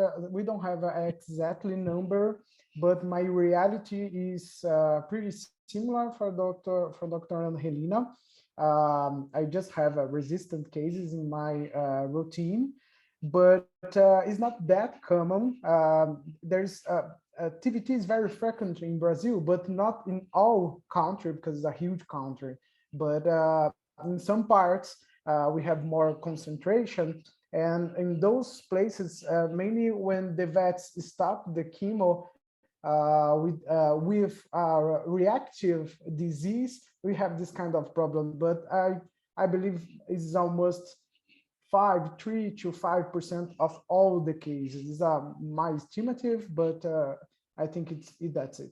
an exactly number, but my reality is pretty similar for Dr. Angelina. I just have resistant cases in my routine, but it's not that common. There's TVT is very frequent in Brazil, but not in all country, because it's a huge country. But in some parts, we have more concentration. And in those places, mainly when the vets stop the chemo with reactive disease, we have this kind of problem. But I believe it's almost 3 to 5% of all the cases. These are my estimative, but I think that's it.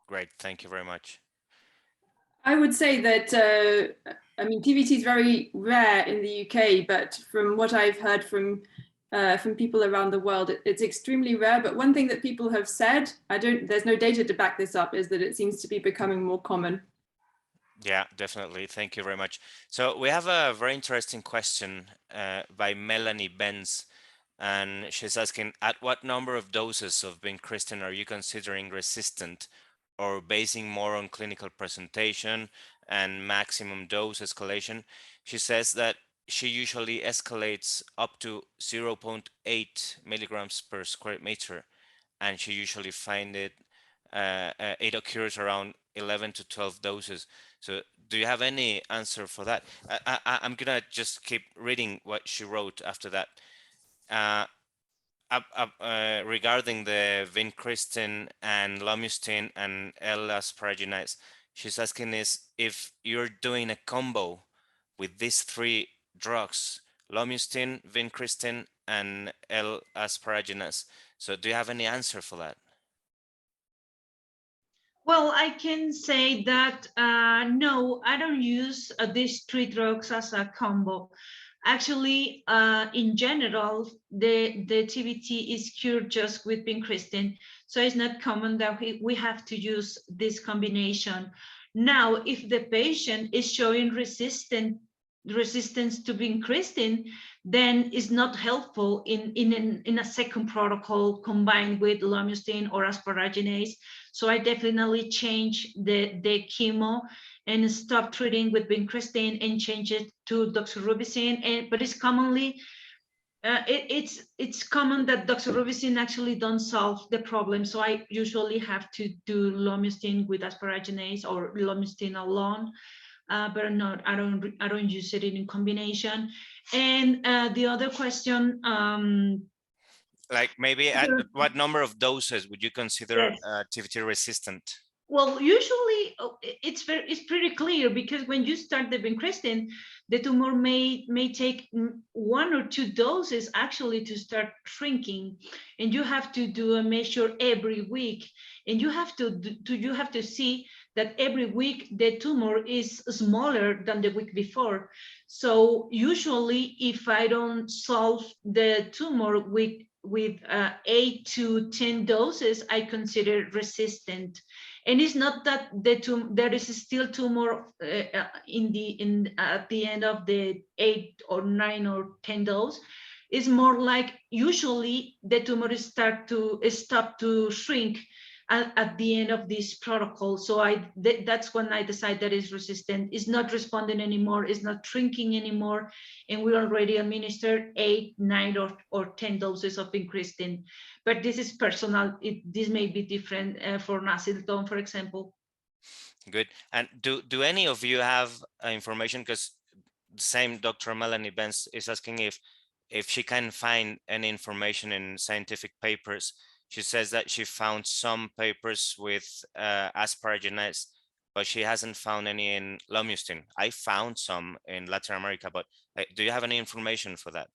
Great, thank you very much. I would say that, I mean, TVT is very rare in the UK, but from what I've heard from people around the world, it's extremely rare. But one thing that people have said, there's no data to back this up, is that it seems to be becoming more common. Yeah, definitely. Thank you very much. So we have a very interesting question by Melanie Benz, and she's asking, at what number of doses of vincristine are you considering resistant, or basing more on clinical presentation and maximum dose escalation? She says that she usually escalates up to 0.8 milligrams per square meter, and she usually find it occurs around 11 to 12 doses. So do you have any answer for that? I'm gonna just keep reading what she wrote after that. Regarding the vincristine and lomustine and L-asparaginase, she's asking is if you're doing a combo with these 3 drugs, lomustine, vincristine, and L-asparaginase. So do you have any answer for that? Well, I can say that no, I don't use these three drugs as a combo. Actually, in general, the TVT is cured just with vincristine, so it's not common that we have to use this combination. Now, if the patient is showing resistance to vincristine, then it's not helpful in a second protocol combined with lomustine or asparaginase. So I definitely change the chemo and stop treating with vincristine and change it to doxorubicin. But it's commonly it's common that doxorubicin actually don't solve the problem. So I usually have to do lomustine with asparaginase or lomustine alone. But not, I don't use it in combination. And the other question, like maybe at what number of doses would you consider yes. TVT resistant? Well, usually it's pretty clear, because when you start the vincristine, the tumor may take 1 or 2 doses actually to start shrinking, and you have to do a measure every week, and you have to see that every week the tumor is smaller than the week before. So usually, if I don't solve the tumor with 8 to 10 doses, I consider resistant. And it's not that there is still tumor at the end of the 8 or 9 or 10 dose. It's more like usually the tumor stop to shrink at the end of this protocol. So that's when I decide that it's resistant. It's not responding anymore. It's not shrinking anymore. And we already administered 8, 9, or 10 doses of vincristine. But this is personal. This may be different for Nacilton, for example. Good. And do any of you have information? Because the same Dr. Melanie Benz is asking if she can find any information in scientific papers. She says that she found some papers with asparaginase, but she hasn't found any in lomustine. I found some in Latin America, but do you have any information for that?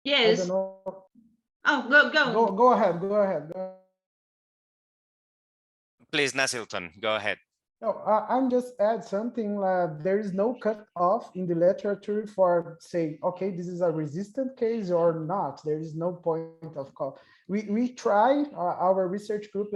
Yes. I don't know. Oh, Go ahead. Please, Nacilton, go ahead. No, I'm just add something. There is no cutoff in the literature for say, okay, this is a resistant case or not. There is no point of call. We try, our research group,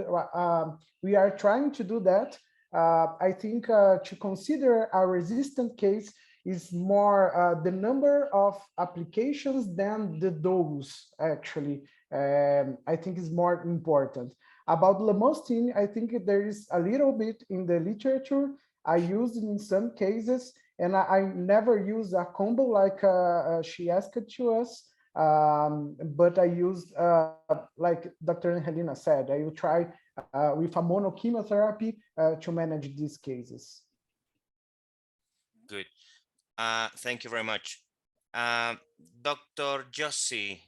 we are trying to do that. I think to consider a resistant case is more the number of applications than the dose, actually. I think is more important. About lomustine, I think there is a little bit in the literature. I use it in some cases, and I never use a combo like she asked to us. But I used, like Dr. Angelina said, I will try with a monochemotherapy to manage these cases. Good. Thank you very much. Dr. Josie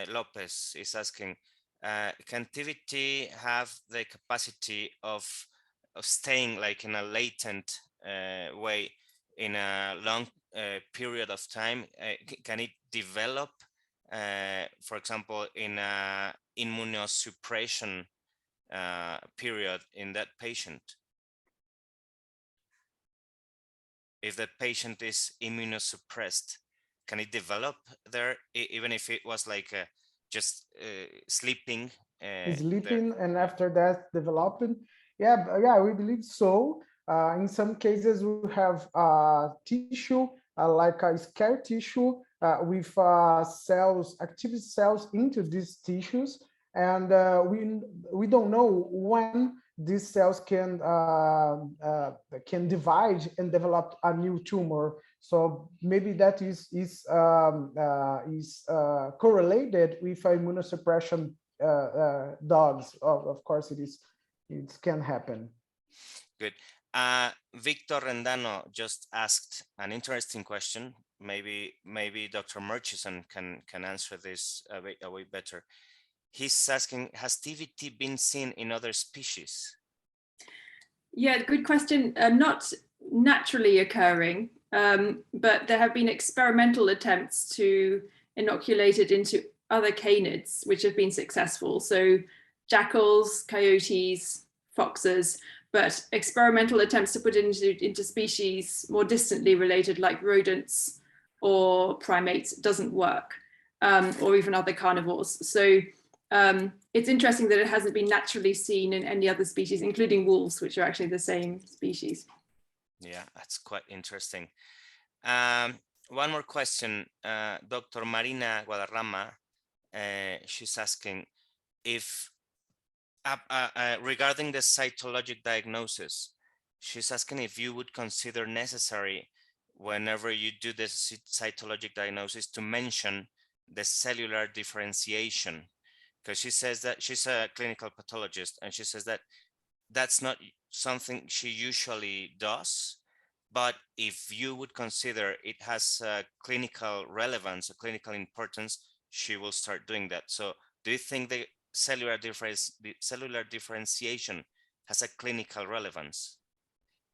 Lopez is asking, can TVT have the capacity of staying like in a latent way in a long period of time? Can it develop, for example, in a immunosuppression period in that patient? If the patient is immunosuppressed, can it develop there, even if it was like just sleeping? Sleeping there, and after that developing? Yeah, we believe so. In some cases, we have tissue, like a scar tissue with cells, active cells into these tissues. And we don't know when these cells can divide and develop a new tumor. So maybe that is correlated with immunosuppression dogs. Of course, it can happen. Good. Victor Rendano just asked an interesting question. Maybe Dr. Murchison can answer this a way better. He's asking, has TVT been seen in other species? Yeah, good question. Not naturally occurring, but there have been experimental attempts to inoculate it into other canids, which have been successful. So jackals, coyotes, foxes, but experimental attempts to put it into species more distantly related like rodents or primates doesn't work, or even other carnivores. So it's interesting that it hasn't been naturally seen in any other species, including wolves, which are actually the same species. Yeah, that's quite interesting. One more question, Dr. Marina Guadarrama, she's asking if, regarding the cytologic diagnosis, she's asking if you would consider necessary whenever you do the cytologic diagnosis to mention the cellular differentiation, because she says that she's a clinical pathologist and she says that that's not something she usually does, but if you would consider it has a clinical relevance, a clinical importance, she will start doing that. So do you think the cellular differentiation has a clinical relevance?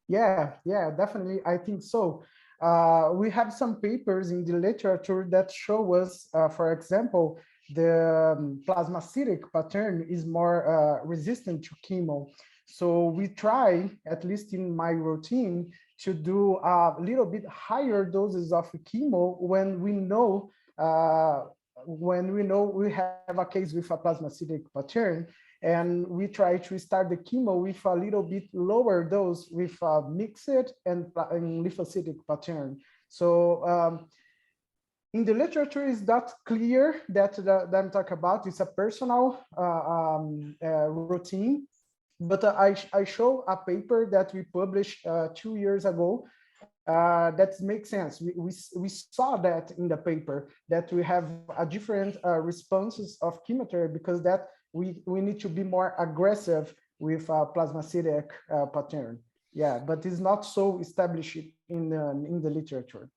Yeah, definitely. I think so. We have some papers in the literature that show us, for example, the plasmacytic pattern is more resistant to chemo. So we try, at least in my routine, to do a little bit higher doses of chemo when we know we have a case with a plasmacytic pattern, and we try to start the chemo with a little bit lower dose with a mixed and lymphocytic pattern. So in the literature, is not clear that I'm talking about. It's a personal routine, but I show a paper that we published 2 years ago that makes sense. We saw that in the paper, that we have a different responses of chemotherapy, because that we need to be more aggressive with plasmacytic pattern. Yeah, but it's not so established in the literature.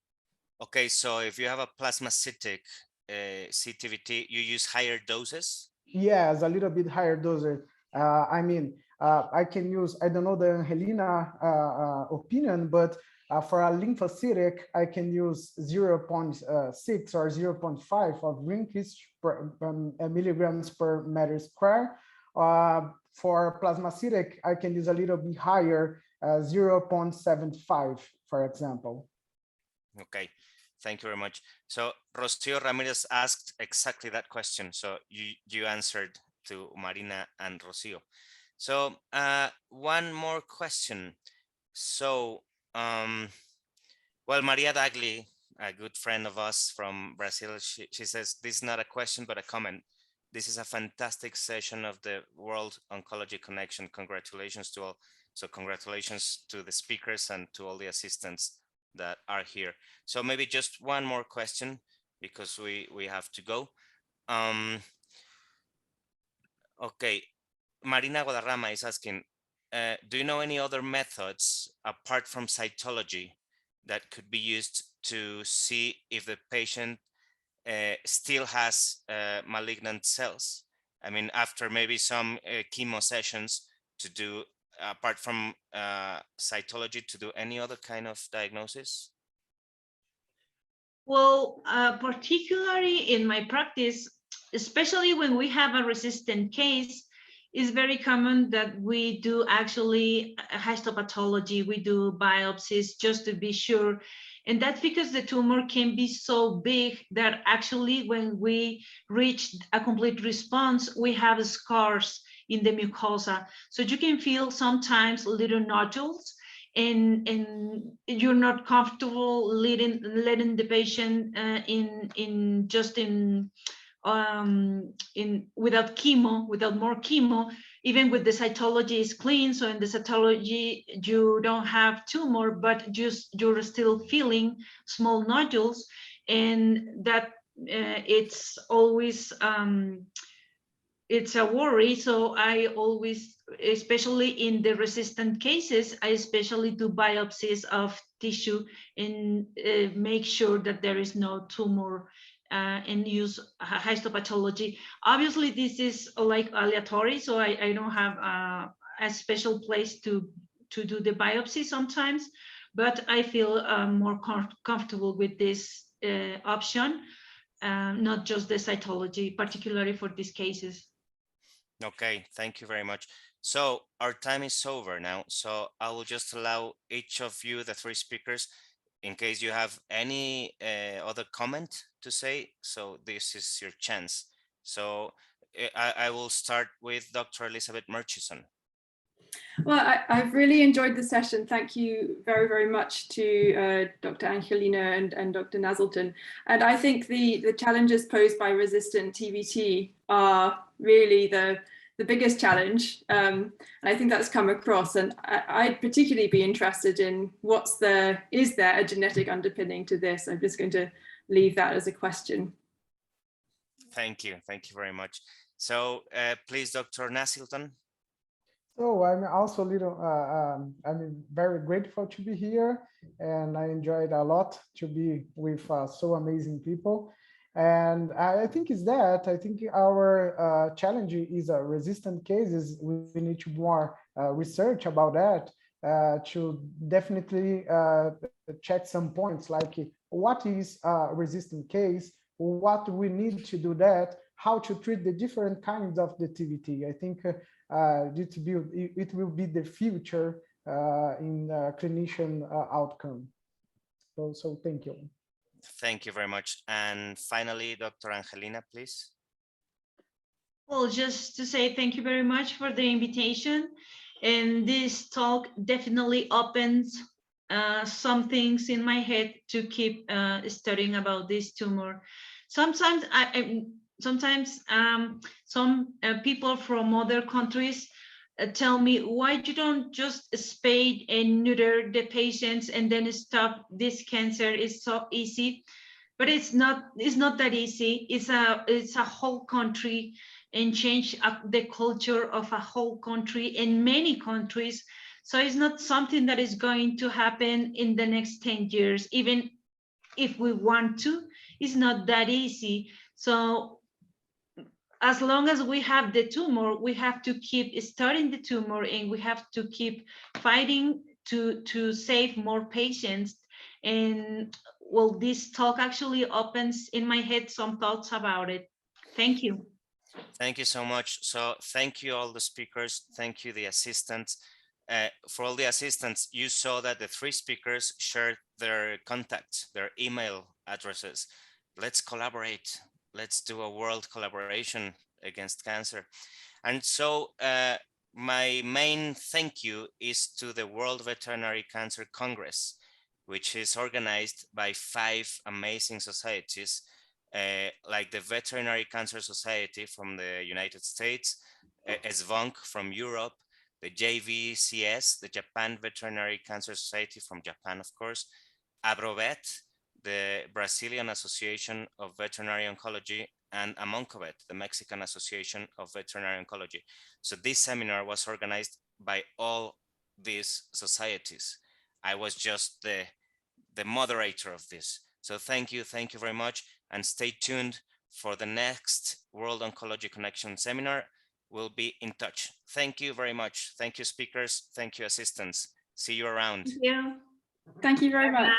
Okay, so if you have a plasmacytic CTVT, you use higher doses? Yes, a little bit higher doses. I mean, I can use, I don't know the Angelina opinion, but for a lymphocytic, I can use 0.6 or 0.5 of Rinkies per milligrams per meter square. For plasmacytic, I can use a little bit higher, 0.75, for example. Okay, thank you very much. So Rocio Ramirez asked exactly that question. So you answered to Marina and Rocio. So one more question. So, well, Maria Dagli, a good friend of us from Brazil, she says, this is not a question, but a comment. This is a fantastic session of the World Oncology Connection. Congratulations to all. So congratulations to the speakers and to all the assistants that are here. So maybe just one more question, because we have to go. Okay, Marina Guadarrama is asking, do you know any other methods apart from cytology that could be used to see if the patient still has malignant cells? I mean, after maybe some chemo sessions, to do, apart from cytology, to do any other kind of diagnosis? Well, particularly in my practice, especially when we have a resistant case, it's very common that we do actually histopathology, we do biopsies just to be sure. And that's because the tumor can be so big that actually when we reach a complete response, we have scars in the mucosa. So you can feel sometimes little nodules, and you're not comfortable letting the patient without chemo, without more chemo, even with the cytology is clean. So in the cytology, you don't have tumor, but you're still feeling small nodules, and that it's always it's a worry. So I always, especially in the resistant cases, I especially do biopsies of tissue and make sure that there is no tumor and use histopathology. Obviously, this is like aleatory, so I don't have a special place to do the biopsy sometimes, but I feel more comfortable with this option, not just the cytology, particularly for these cases. Okay, thank you very much. So our time is over now. So I will just allow each of you, the three speakers, in case you have any other comment to say. So this is your chance. So I will start with Dr. Elizabeth Murchison. Well, I've really enjoyed the session. Thank you very, very much to Dr. Angelina and Dr. Naselton. And I think the challenges posed by resistant TVT are really the biggest challenge. And I think that's come across. And I'd particularly be interested in is there a genetic underpinning to this? I'm just going to leave that as a question. Thank you. Thank you very much. So please, Dr. Naselton. So I'm also I'm very grateful to be here, and I enjoyed a lot to be with so amazing people. And I think I think our challenge is resistant cases. We need to more research about that to definitely check some points like what is a resistant case, what we need to do that, how to treat the different kinds of the TVT. I think it will be the future in clinician outcome. So thank you. Thank you very much. And finally, Dr. Angelina, please. Well, just to say thank you very much for the invitation. And this talk definitely opens some things in my head to keep studying about this tumor. Sometimes some people from other countries tell me, why you don't just spay and neuter the patients and then stop this cancer? It's so easy, but it's not that easy. It's a whole country, and change the culture of a whole country in many countries. So it's not something that is going to happen in the next 10 years, even if we want to. It's not that easy. So as long as we have the tumor, we have to keep studying the tumor, and we have to keep fighting to save more patients. And well, this talk actually opens in my head some thoughts about it. Thank you. Thank you so much. So thank you all the speakers. Thank you the assistants. For all the assistants, you saw that the three speakers shared their contacts, their email addresses. Let's collaborate. Let's do a world collaboration against cancer. And so my main thank you is to the World Veterinary Cancer Congress, which is organized by 5 amazing societies, like the Veterinary Cancer Society from the United States, SVONC from Europe, the JVCS, the Japan Veterinary Cancer Society from Japan, of course, ABROVET, the Brazilian Association of Veterinary Oncology, and AMONCOVET, the Mexican Association of Veterinary Oncology. So this seminar was organized by all these societies. I was just the moderator of this. So thank you very much, and stay tuned for the next World Oncology Connection seminar. We'll be in touch. Thank you very much. Thank you, speakers. Thank you, assistants. See you around. Thank you. Thank you very much.